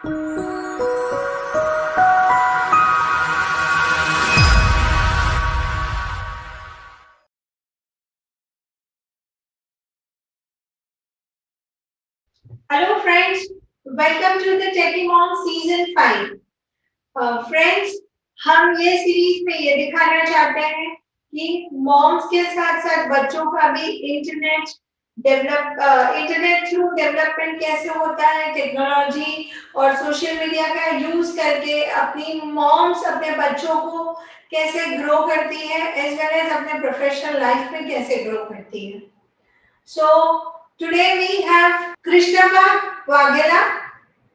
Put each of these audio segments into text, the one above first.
Hello friends, welcome to the Techie Mom Season 5. Friends, हम ये series में ये दिखाना चाहते हैं कि मॉम्स के साथ साथ बच्चों का भी इंटरनेट थ्रू डेवलपमेंट कैसे होता है, टेक्नोलॉजी और सोशल मीडिया का यूज करके अपनी मॉम्स अपने बच्चों को कैसे ग्रो करती है, एज वेल एज अपने प्रोफेशनल लाइफ में कैसे ग्रो करती है. So today we have Krishnava Waghela.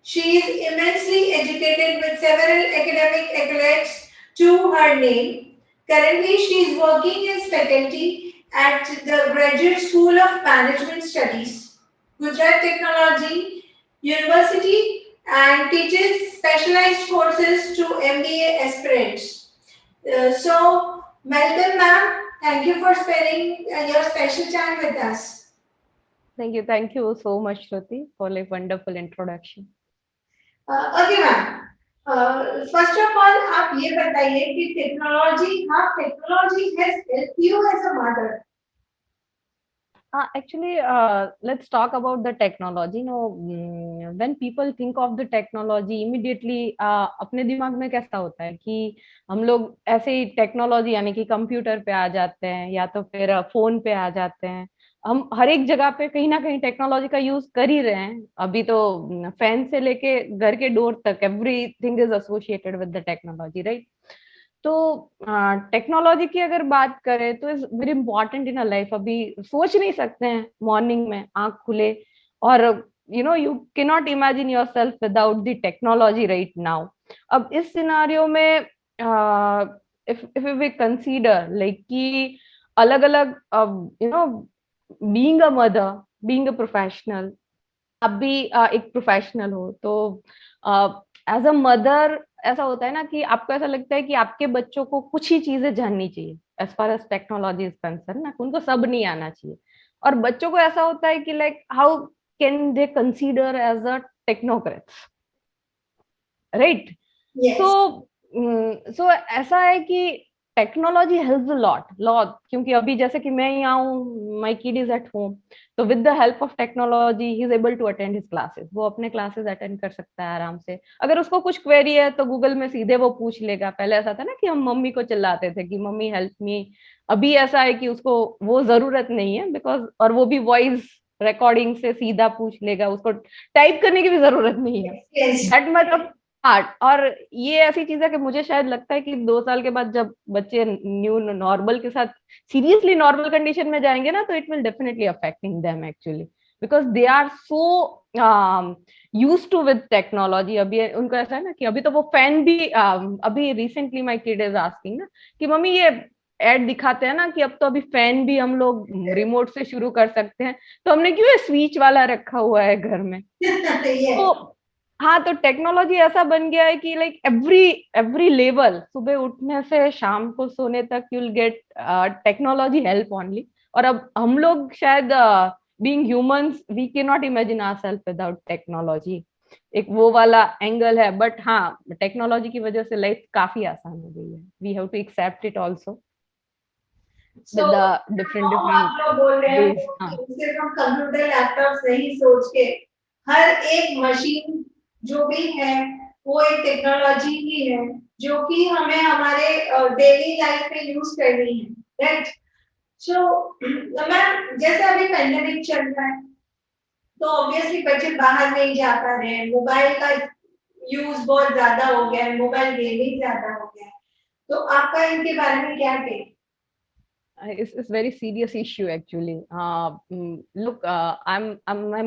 She is immensely educated with several academic accolades to her name. Currently, she is working as faculty at the Graduate School of Management Studies, Gujarat Technology University, and teaches specialized courses to MBA aspirants. So, welcome, ma'am. Thank you for spending your special time with us. Thank you so much, Shruti, for like wonderful introduction. Okay ma'am, first of all आप ये बताइए कि technology has help you as a mother. Actually, let's talk about the technology. When people think of the technology, immediately अपने दिमाग में कैसा होता है कि हम लोग ऐसे ही टेक्नोलॉजी यानी कि कंप्यूटर पे आ जाते हैं या तो फिर फोन पे आ जाते हैं. हम हर एक जगह पे कहीं ना कहीं टेक्नोलॉजी का यूज कर ही रहे हैं. अभी तो फैन से लेके घर के डोर तक everything is associated with the technology, right? तो टेक्नोलॉजी की अगर बात करें तो is very important in a life. अभी सोच नहीं सकते हैं मॉर्निंग में आंख खुले और you can not imagine your self without the technology right now. अब इस सिनारियो में इफ वी कंसीडर लाइक कि अलग अलग being a mother, being a professional, आप भी एक प्रोफेशनल हो तो एज अ मदर ऐसा होता है ना कि आपको ऐसा लगता है कि आपके बच्चों को कुछ ही चीजें जाननी चाहिए as far as technology is concern ना, उनको सब नहीं आना चाहिए. और बच्चों को ऐसा होता है कि like how can they consider as a technocrats, right? Yes. So ऐसा है कि technology helps a lot lot, क्योंकि अभी जैसे कि मैं यहाँ हूँ, my kid is at home, तो with the help of technology he is able to attend his classes. वो अपने क्लासेस अटेंड कर सकता है आराम से. अगर उसको कुछ क्वेरी है तो गूगल में सीधे वो पूछ लेगा. पहले ऐसा था ना कि हम मम्मी को चिल्लाते थे कि मम्मी हेल्प मी. अभी ऐसा है कि उसको वो जरूरत नहीं है बिकॉज, और वो भी वॉइस रिकॉर्डिंग से सीधा पूछ लेगा, उसको टाइप करने की भी जरूरत नहीं है. Yes. That much of art. और ये ऐसी चीज है कि मुझे शायद लगता है कि 2 साल के बाद जब बच्चे न्यू नॉर्मल के साथ सीरियसली नॉर्मल कंडीशन में जाएंगे ना, तो it will definitely affecting them actually, because they are so use to with technology. अभी उनको ऐसा है ना कि अभी तो वो फैन भी अभी recently my kid is asking ना कि मम्मी ये एड दिखाते हैं ना कि अब तो अभी फैन भी हम लोग रिमोट से शुरू कर सकते हैं, तो हमने क्यों ये स्विच वाला रखा हुआ है घर में. तो हाँ, तो टेक्नोलॉजी ऐसा बन गया है कि लाइक एवरी एवरी लेवल, सुबह उठने से शाम को सोने तक you will get technology help only. और अब हम लोग शायद being humans we can not imagine ourself without technology. एक वो वाला एंगल है. बट हाँ, टेक्नोलॉजी की वजह से लाइफ काफी आसान हो गई है. We have to accept it also so with the different आप डिफरेंट लोग बोल रहे हैं वेज. हाँ, कि सिर्फ हम कंप्यूटर लैपटॉप नहीं सोच के हर एक मशीन जो भी है वो एक टेक्नोलॉजी ही है जो कि हमें हमारे डेली लाइफ में यूज करनी है, राइट? सो मैम, जैसे अभी पेंडेमिक चल रहा है तो ऑब्वियसली बच्चे बाहर नहीं जा पा रहे हैं, मोबाइल का यूज बहुत ज्यादा हो गया है, मोबाइल गेमिंग ज्यादा हो गया है, तो आपका इनके बारे में क्या take? it's very serious issue actually. Look,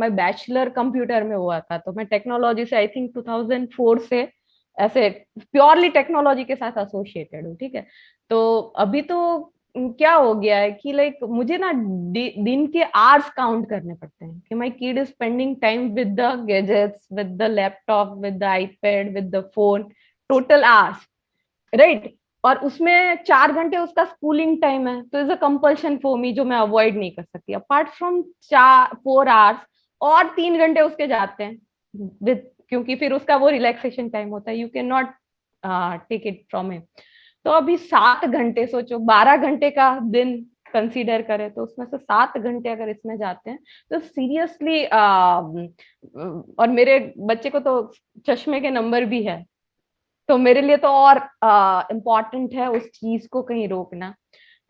मैं बैचलर कंप्यूटर में हुआ था, तो मैं टेक्नोलॉजी से आई थिंक 2004 से ऐसे प्योरली टेक्नोलॉजी के साथ एसोसिएटेड हूँ, ठीक है? तो अभी तो क्या हो गया है कि लाइक मुझे ना दिन के आवर्स काउंट करने पड़ते हैं कि my kid is spending time with the gadgets, with the laptop, with the iPad, with the phone, total hours, right? और उसमें 4 घंटे उसका स्कूलिंग टाइम है, तो is a compulsion for me जो मैं अवॉइड नहीं कर सकती. अपार्ट फ्रॉम 4 4 आवर्स और 3 घंटे उसके जाते हैं विद क्योंकि फिर उसका वो रिलैक्सेशन टाइम होता है, you can not take it from him. तो अभी 7 घंटे, सोचो 12 घंटे का दिन कंसीडर करें तो उसमें से 7 घंटे अगर इसमें जाते हैं तो सीरियसली, और मेरे बच्चे को तो चश्मे के नंबर भी है, तो मेरे लिए तो और इम्पोर्टेंट है उस चीज को कहीं रोकना।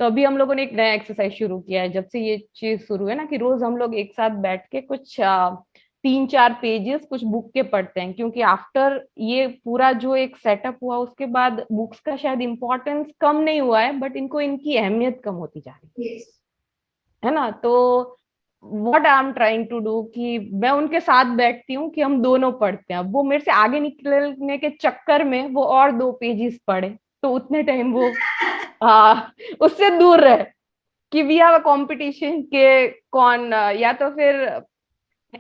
तो अभी हम लोगों ने एक नया एक्सरसाइज शुरू किया है जब से ये चीज शुरू है ना, कि रोज हम लोग एक साथ बैठ के कुछ 3-4 पेजेस कुछ बुक के पढ़ते हैं, क्योंकि आफ्टर ये पूरा जो एक सेटअप हुआ उसके बाद बुक्स का शायद इम्पोर्टेंस कम नहीं हुआ है, बट इनको इनकी अहमियत कम होती जा रही Yes. है ना। तो what I am trying to do कि मैं उनके साथ बैठती हूँ कि हम दोनों पढ़ते हैं। अब वो मेरे से आगे निकलने के चक्कर में वो और 2 पेजेस पढ़े, तो उतने टाइम वो उससे दूर रहे कि वी हैव अ कंपटीशन के कौन या तो फिर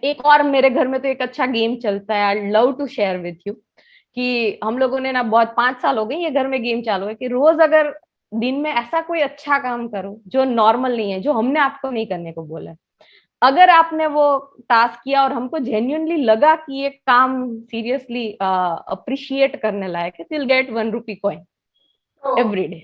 एक और मेरे घर में तो एक अच्छा गेम चलता है, I love to share with you, कि हम लोगों ने ना बहुत 5 साल हो गए ये घर में गेम चालू है कि रोज अगर दिन में ऐसा कोई अच्छा काम करो जो नॉर्मल नहीं है, जो हमने आपको नहीं करने को बोला है, अगर आपने वो टास्क किया और हमको जेन्युइनली लगा कि ये काम सीरियसली अप्रिशिएट करने लायक है, will get 1 rupee coin Oh. Every day.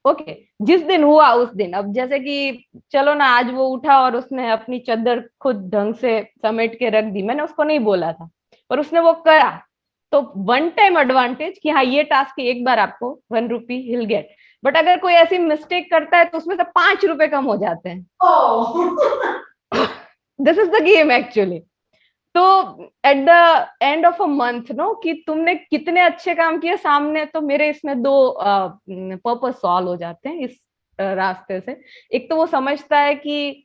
Okay, जिस दिन हुआ उस दिन, अब जैसे कि चलो ना आज वो उठा और उसने अपनी चादर खुद ढंग से समेट के रख दी, मैंने उसको नहीं बोला था पर उसने वो करा, तो 1 टाइम एडवांटेज कि हाँ ये टास्क एक बार आपको 1 रुपी हिल गेट। बट अगर कोई ऐसी मिस्टेक करता है तो उसमें से 5 रुपए कम हो जाते हैं। Oh. This is the game actually. तो at the end of a month no, कि तुमने कितने अच्छे काम किए सामने, तो मेरे इसमें 2 पर्पस सॉल्व हो जाते हैं इस रास्ते से। एक तो वो समझता है कि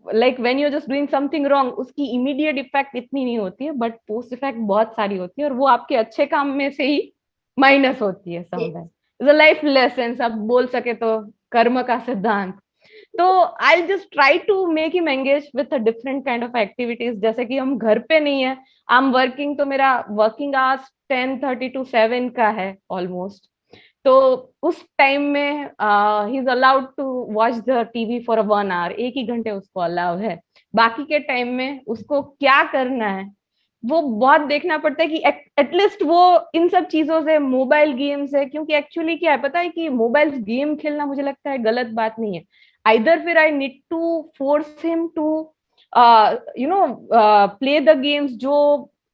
like when you just doing something wrong, उसकी इमीडिएट इफेक्ट इतनी नहीं होती है, बट पोस्ट इफेक्ट बहुत सारी होती है, और वो आपके अच्छे काम में से ही माइनस होती है somewhere. Is a life lesson, आप बोल सके तो कर्म का सिद्धांत। तो I just try to make him engage with different kind of activities, जैसे कि हम घर पे नहीं है, आई एम वर्किंग, तो मेरा वर्किंग आवर्स 10:30 to 7 का है ऑलमोस्ट। तो उस टाइम में ही is allowed to watch the TV for 1 hour, 1 ही घंटे उसको अलाउ है। बाकी के टाइम में उसको क्या करना है वो बहुत देखना पड़ता है कि एटलीस्ट वो इन सब चीजों से, मोबाइल गेम्स है, क्योंकि एक्चुअली क्या है पता है कि मोबाइल गेम खेलना मुझे लगता है गलत बात नहीं है। आइदर फिर I need to force him to play the games जो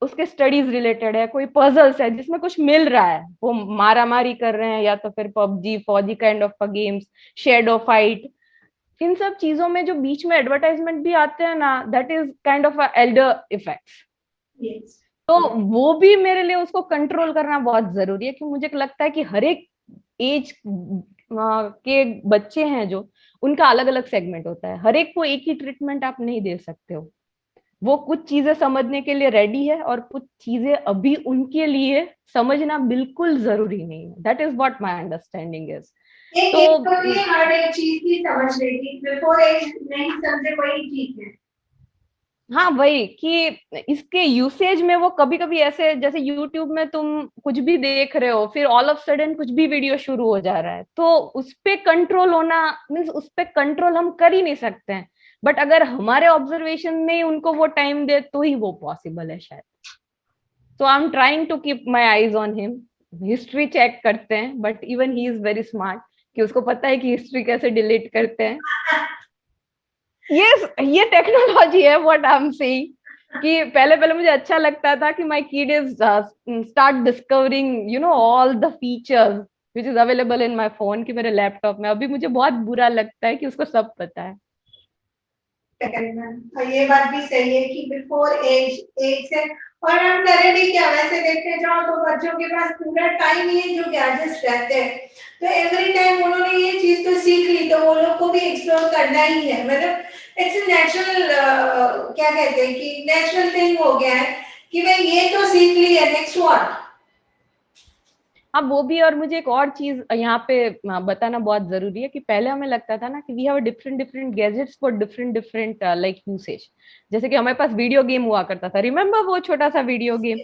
उसके स्टडीज रिलेटेड है, कोई पजल्स है जिसमें कुछ मिल रहा है, वो मारा मारी कर रहे हैं, या तो फिर PUBG FAUG kind of games, shadow fight, इन सब चीजों में जो बीच में एडवर्टाइजमेंट भी आते हैं ना, that is kind of Elder effects. Yes. तो वो भी मेरे लिए उसको कंट्रोल करना बहुत जरूरी है, क्योंकि मुझे लगता है कि हर एक एज के बच्चे हैं जो, उनका अलग अलग सेगमेंट होता है, हर एक को एक ही ट्रीटमेंट आप नहीं दे सकते हो। वो कुछ चीजें समझने के लिए रेडी है और कुछ चीजें अभी उनके लिए समझना बिल्कुल जरूरी नहीं है। That is what my understanding is. एक तो एक तो ये हर एक चीज की समझ लेगी, बिफोर एज नहीं समझे वही ठीक है। हाँ वही कि इसके यूसेज में वो कभी कभी ऐसे, जैसे यूट्यूब में तुम कुछ भी देख रहे हो, फिर ऑल ऑफ सडन कुछ भी वीडियो शुरू हो जा रहा है, तो उस पे कंट्रोल होना मीन्स उस पे कंट्रोल हम कर ही नहीं सकते हैं, बट अगर हमारे ऑब्जर्वेशन में उनको वो टाइम दे तो ही वो पॉसिबल है शायद। So I am trying to keep my eyes on him. History check करते हैं, but even he is very smart कि उसको पता है कि हिस्ट्री कैसे डिलीट करते हैं। ये टेक्नोलॉजी है व्हाट आई एम सेइंग, कि पहले पहले मुझे अच्छा लगता था कि my kid is start discovering all the features which is available in my phone, कि मेरे लैपटॉप में। अभी मुझे बहुत बुरा लगता है कि उसको सब पता है। ये बात भी सही है कि बिफोर एज एज से, और हम करें भी क्या, वैसे देखते जाओ तो बच्चों के पास पूरा टाइम ही है जो गैजेट्स रहते हैं, तो एवरी टाइम उन्होंने ये चीज तो सीख ली तो वो लोग को भी एक्सप्लोर करना ही है, मतलब इट्स नेचुरल, क्या कहते हैं कि नेचुरल थिंग हो गया है कि भाई ये तो सीख ली है, नेक्स्ट व्हाट। हाँ वो भी, और मुझे एक और चीज यहाँ पे बताना बहुत जरूरी है कि पहले हमें लगता था ना कि we have different different gadgets for different different like usage. जैसे कि हमारे पास वीडियो गेम हुआ करता था, रिमेम्बर वो छोटा सा वीडियो गेम?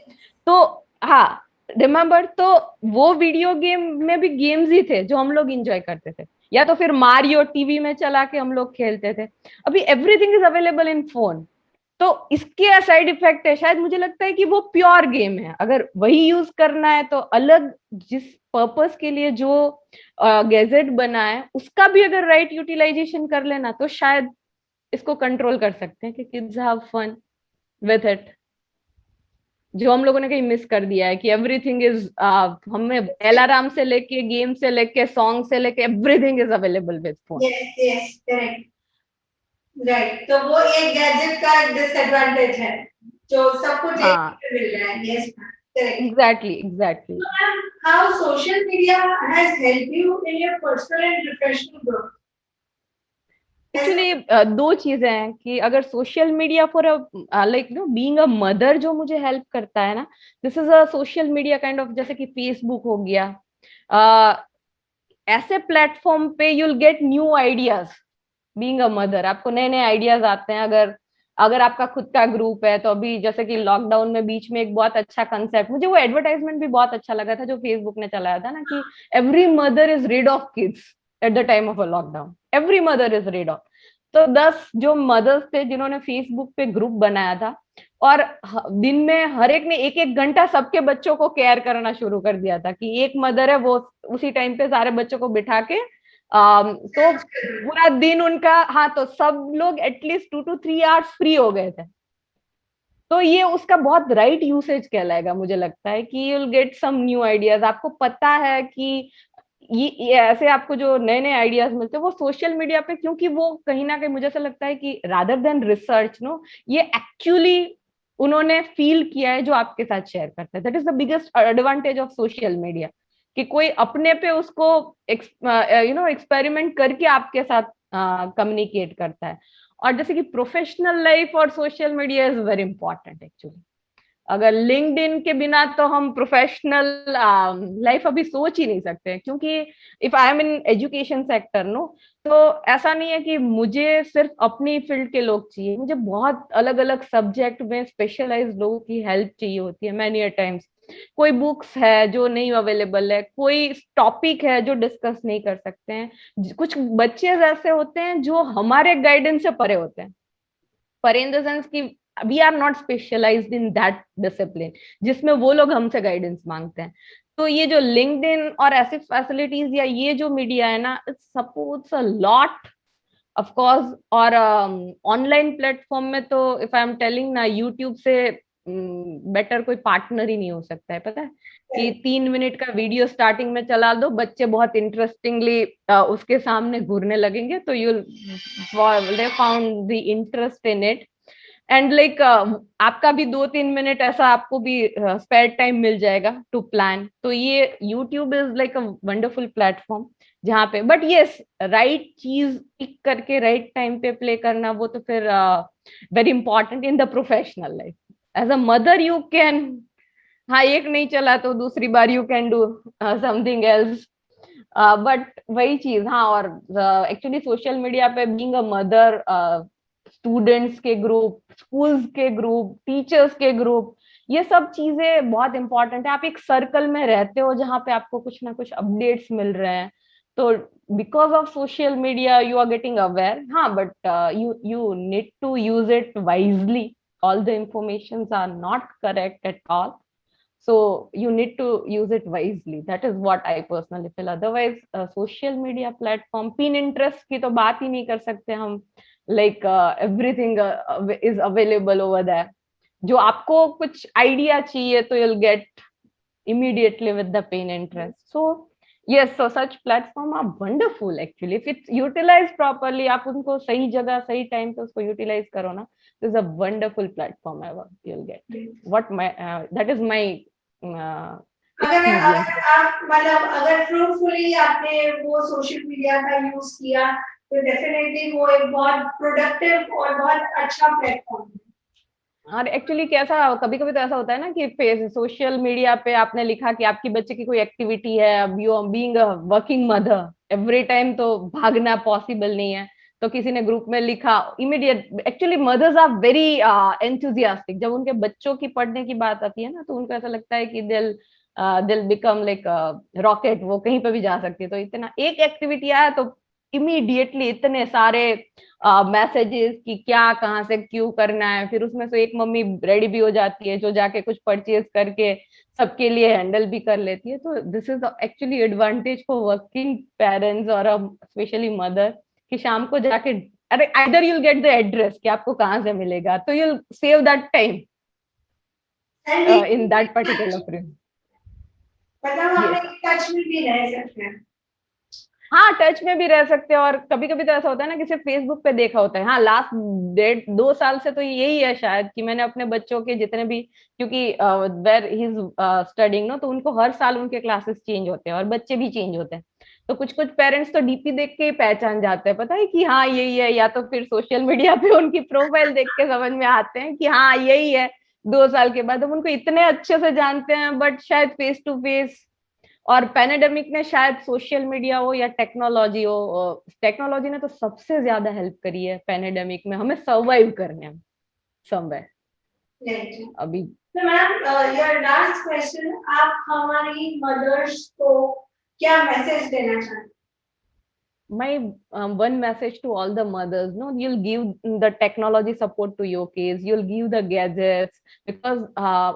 तो हाँ रिमेम्बर, तो वो वीडियो गेम में भी गेम्स ही थे जो हम लोग इंजॉय करते थे, या तो फिर मारियो टीवी में चला के हम लोग खेलते थे। अभी everything is available in phone, तो इसके साइड इफेक्ट है, शायद मुझे लगता है कि वो प्योर गेम है, अगर वही यूज करना है तो अलग, जिस पर्पस के लिए जो गैजेट बना है उसका भी अगर राइट यूटिलाइजेशन कर लेना तो शायद इसको कंट्रोल कर सकते हैं कि kids have fun with it. जो हम लोगों ने कहीं मिस कर दिया है कि एवरीथिंग इज, हमें अलार्म से लेके गेम से लेके सॉन्ग से लेके everything is available with phone. Yes yes correct, right. तो वो एक गैजेट का डिसएडवांटेज है, जो सब कुछ एक हाँ, ही पे मिल रहा है। Yes correct. Exactly exactly. So, ma'am, how social media has helped you in your personal and professional growth? Actually दो चीजें हैं कि अगर social media for like know being a mother जो मुझे हेल्प करता है ना, this is a social media kind of, जैसे कि फेसबुक हो गया, ऐसे प्लेटफॉर्म पे you will get new ideas. Being a mother आपको नए नए आइडियाज आते हैं। अगर अगर आपका खुद का ग्रुप है तो अभी जैसे कि लॉकडाउन में बीच में एक बहुत अच्छा कंसेप्ट, मुझे वो एडवर्टाइजमेंट भी बहुत अच्छा लगा था जो फेसबुक ने चलाया था ना, कि every mother is read of kids at the time of a lockdown, every mother is read of. तो 10 जो मदर्स थे जिन्होंने फेसबुक पे ग्रुप बनाया था, और दिन में हर एक ने एक एक घंटा सबके बच्चों को केयर करना शुरू कर दिया था, कि एक मदर है वो उसी टाइम पे सारे बच्चों को बिठा के तो पूरा दिन उनका, हाँ, तो सब लोग एटलीस्ट 2 to 3 आवर्स फ्री हो गए थे। तो ये उसका बहुत राइट यूसेज कहलाएगा, मुझे लगता है कि you will get some new ideas. आपको पता है कि ये ऐसे आपको जो नए नए आइडियाज मिलते हैं वो सोशल मीडिया पे, क्योंकि वो कहीं ना कहीं मुझे ऐसा लगता है कि रादर देन रिसर्च नो, ये एक्चुअली उन्होंने फील किया है जो आपके साथ शेयर करते हैं। That is the biggest advantage of social media, कि कोई अपने पे उसको एक्सपेरिमेंट करके आपके साथ कम्युनिकेट करता है। और जैसे कि प्रोफेशनल लाइफ और social media is very important actually. अगर लिंक्डइन के बिना तो हम प्रोफेशनल लाइफ अभी सोच ही नहीं सकते, क्योंकि if I am in education sector no, तो ऐसा नहीं है कि मुझे सिर्फ अपनी फील्ड के लोग चाहिए, मुझे बहुत अलग अलग सब्जेक्ट में स्पेशलाइज लोगों की हेल्प चाहिए होती है मैनी अ टाइम्स। कोई बुक्स है जो नहीं अवेलेबल है, कोई टॉपिक है जो डिस्कस नहीं कर सकते हैं, कुछ बच्चे ऐसे होते हैं जो हमारे गाइडेंस से परे होते हैं, परे इन द सेंस कि we are not specialized in that discipline जिसमें वो लोग हमसे गाइडेंस मांगते हैं। तो ये जो लिंक्डइन और ऐसी फैसिलिटीज या ये जो मीडिया है ना, it supports a lot of course. और ऑनलाइन प्लेटफॉर्म में तो इफ आई एम टेलिंग ना, यूट्यूब से बेटर कोई पार्टनर ही नहीं हो सकता है। पता है कि 3 मिनट का वीडियो स्टार्टिंग में चला दो, बच्चे बहुत इंटरेस्टिंगली उसके सामने घूरने लगेंगे, तो you found the interest in it. And like आपका भी 2-3 मिनट ऐसा आपको भी स्पेयर टाइम मिल जाएगा टू प्लान। तो ये YouTube is like a wonderful platform जहाँ पे, बट यस, राइट चीज पिक करके राइट टाइम पे प्ले करना वो तो फिर very important in the professional life. As a mother you can, हाँ, एक नहीं चला तो दूसरी बार you can do something else. But वही चीज, हाँ। और एक्चुअली सोशल मीडिया पे बीइंग अ मदर, स्टूडेंट्स के ग्रुप, स्कूल्स के ग्रुप, टीचर्स के ग्रुप, ये सब चीजें बहुत इंपॉर्टेंट है। आप एक सर्कल में रहते हो जहाँ पे आपको कुछ ना कुछ अपडेट्स मिल रहे हैं, तो because of social media you are getting aware. हाँ, but you need to use it wisely. all the informations are not correct at all, so you need to use it wisely. That is what I personally feel. Otherwise social media platform, Pinterest की तो बात ही नहीं कर सकते हम, like everything is available over there। जो आपको कुछ आइडिया चाहिए तो you'll get immediately with the Pinterest। So yes, so such platform are wonderful actually if it's utilized properly। आप उनको सही जगह सही टाइम पे उसको यूटिलाइज करो ना, this is a wonderful platform ever you'll get। what my that is my अगर experience। अगर आप मतलब अगर फ्रूटफुली आपने वो सोशल मीडिया का यूज किया तो डेफिनेटली वो एक बहुत प्रोडक्टिव और बहुत अच्छा प्लेटफॉर्म है। और एक्चुअली कैसा, कभी कभी तो ऐसा होता है ना कि सोशल मीडिया पे आपने लिखा कि आपकी बच्चे की कोई एक्टिविटी है, अब you being a working mother every time तो भागना पॉसिबल नहीं है, तो किसी ने ग्रुप में लिखा immediate. Actually mothers are very enthusiastic, जब उनके बच्चों की पढ़ने की बात आती है ना, तो उनको ऐसा लगता है कि दिल बिकम लाइक रॉकेट, वो कहीं पे भी जा सकती है। तो इतना एक एक्टिविटी आया तो इमीडिएटली इतने सारे मैसेजेस कि क्या कहाँ से क्यों करना है, फिर उसमें से एक मम्मी रेडी भी हो जाती है जो जाके कुछ परचेज करके सबके लिए हैंडल भी कर लेती है। तो this is actually advantage for working parents और स्पेशली मदर, कि शाम को जाके अरे either you'll get the address कि आपको कहाँ से मिलेगा, तो you'll save that time in that particular frame. मतलब हम एक टच में भी रह सकते हैं। हाँ, टच में भी रह सकते हैं। और कभी कभी तो ऐसा होता है ना कि सिर्फ फेसबुक पे देखा होता है। हाँ, लास्ट 1.5-2 साल से तो यही है शायद कि मैंने अपने बच्चों के जितने भी, क्योंकि where he is studying no, तो उनको हर साल उनके क्लासेस चेंज होते हैं और बच्चे भी चेंज होते हैं। तो कुछ कुछ पेरेंट्स तो डीपी देख के ही पहचान जाते हैं, पता है कि हाँ यही है, या तो फिर सोशल मीडिया पे उनकी प्रोफाइल देख के समझ में आते हैं कि हाँ यही है। 2 साल के बाद हम उनको इतने अच्छे से जानते हैं, बट शायद फेस टू फेस। और पैनेडेमिक ने शायद सोशल मीडिया हो या टेक्नोलॉजी हो, टेक्नोलॉजी ने तो सबसे ज्यादा हेल्प करी है पैनेडेमिक में हमें सर्वाइव करने में समवेयर अभी। तो मैम योर लास्ट क्वेश्चन, आप हमारी मदर्स को क्या मैसेज देना चाहते हैं? My one message to all the mothers, no, you'll give the technology support to your kids, you'll give the gadgets, because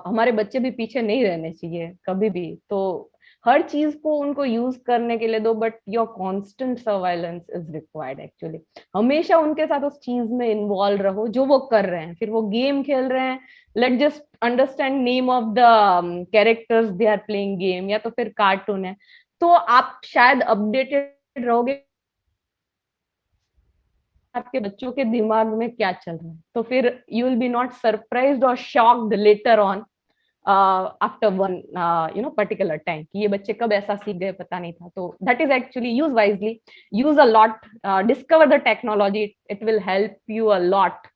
हमारे बच्चे भी पीछे नहीं रहने चाहिए कभी भी। तो हर चीज को उनको यूज करने के लिए दो, but your constant surveillance is required actually. हमेशा उनके साथ उस चीज में इन्वॉल्व रहो जो वो कर रहे हैं। फिर वो गेम खेल रहे हैं, let just understand name of the characters they are playing game, या तो फिर कार्टून है, तो आप शायद अपडेटेड रहोगे आपके बच्चों के दिमाग में क्या चल रहा है। तो फिर you will be not surprised और shocked later on after one particular time कि ये बच्चे कब ऐसा सीख गए पता नहीं था। तो that is actually use wisely, use a lot, discover the technology, it will help you a lot.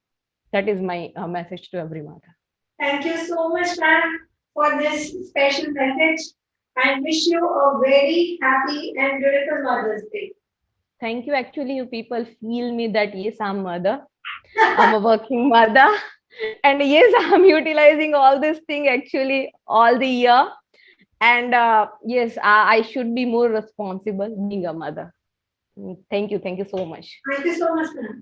That is my message to every mother. Thank you so much, ma'am, for this special message, and wish you a very happy and beautiful Mother's Day. Thank you. Actually, you people feel me that yes, I'm mother. I'm a working mother. And yes, I'm utilizing all this thing actually all the year. And yes, I should be more responsible being a mother. Thank you so much. Thank you so much, ma'am.